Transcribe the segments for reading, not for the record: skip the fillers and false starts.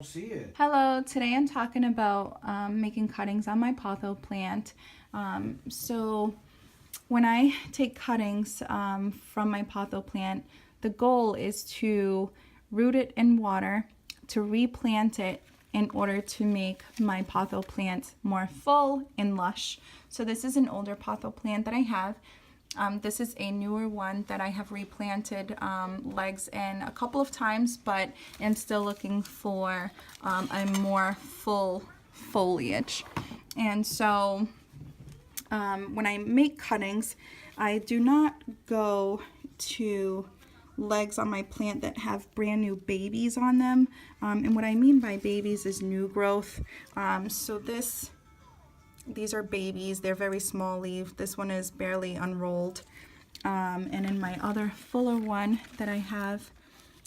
See it. Hello, today I'm talking about making cuttings on my Potho plant. So when I take cuttings from my Potho plant, the goal is to root it in water, to replant it in order to make my Potho plant more full and lush. So this is an older Potho plant that I have. This is a newer one that I have replanted legs in a couple of times, but am still looking for a more full foliage. And so when I make cuttings, I do not go to legs on my plant that have brand new babies on them. And what I mean by babies is new growth. So these are babies. They're very small leaf. This one is barely unrolled. And in my other fuller one that I have,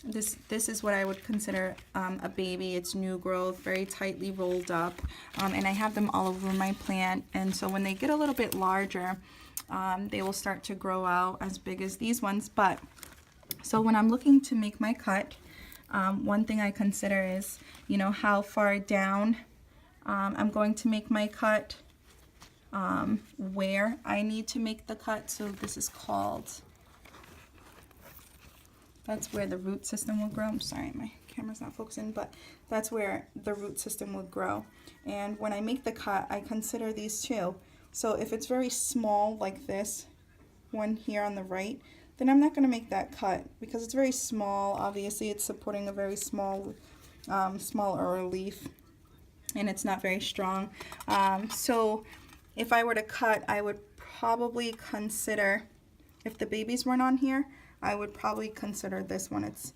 this is what I would consider a baby. It's new growth, very tightly rolled up. And I have them all over my plant. And so when they get a little bit larger, they will start to grow out as big as these ones. But so when I'm looking to make my cut, one thing I consider is, you know, how far down I'm going to make my cut. Where I need to make the cut. So this is called, that's where the root system will grow. I'm sorry, my camera's not focusing, but that's where the root system will grow. And when I make the cut, I consider these two. So if it's very small, like this one here on the right, then I'm not going to make that cut because it's very small. Obviously, it's supporting a very small, smaller leaf, and it's not very strong. So if I were to cut, I would probably consider, if the babies weren't on here, I would probably consider this one. It's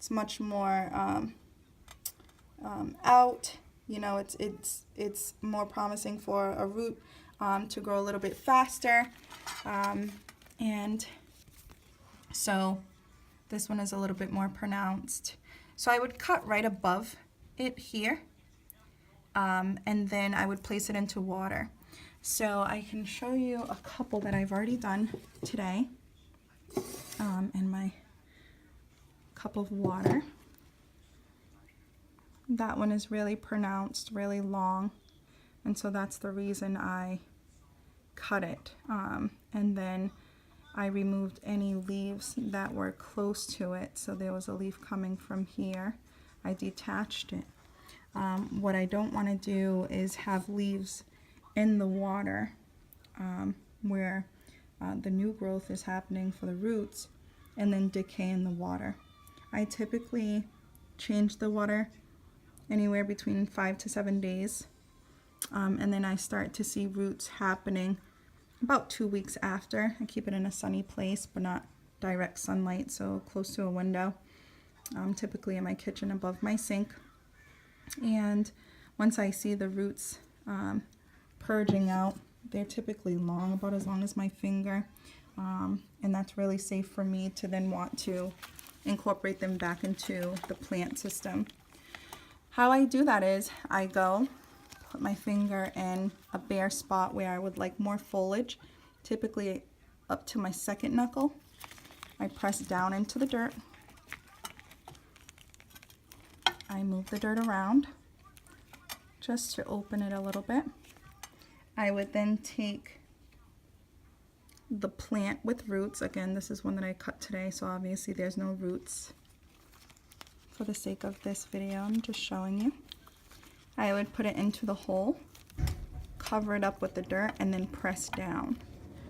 much more out. You know, it's more promising for a root to grow a little bit faster. And so this one is a little bit more pronounced. So I would cut right above it here, and then I would place it into water. So I can show you a couple that I've already done today in my cup of water. That one is really pronounced, really long, and so that's the reason I cut it. And then I removed any leaves that were close to it. So there was a leaf coming from here. I detached it. What I don't want to do is have leaves in the water where the new growth is happening for the roots and then decay in the water. I typically change the water anywhere between 5 to 7 days, and then I start to see roots happening about 2 weeks after. I keep it in a sunny place, but not direct sunlight, so close to a window, typically in my kitchen above my sink. And once I see the roots purging out, they're typically long, about as long as my finger, and that's really safe for me to then want to incorporate them back into the plant system. How I do that is I go put my finger in a bare spot where I would like more foliage, typically up to my second knuckle. I press down into the dirt. I move the dirt around just to open it a little bit. I would then take the plant with roots. Again, this is one that I cut today, so obviously there's no roots. For the sake of this video, I'm just showing you. I would put it into the hole, cover it up with the dirt, and then press down.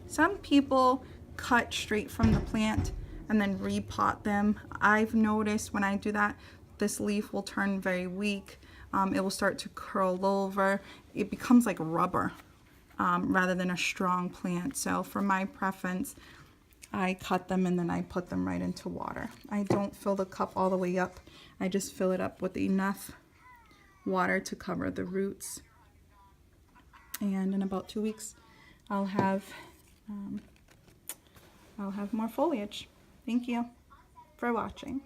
Some people cut straight from the plant and then repot them. I've noticed when I do that, this leaf will turn very weak. It will start to curl over. It becomes like rubber rather than a strong plant. So for my preference, I cut them and then I put them right into water. I don't fill the cup all the way up. I just fill it up with enough water to cover the roots. And in about 2 weeks, I'll have more foliage. Thank you for watching.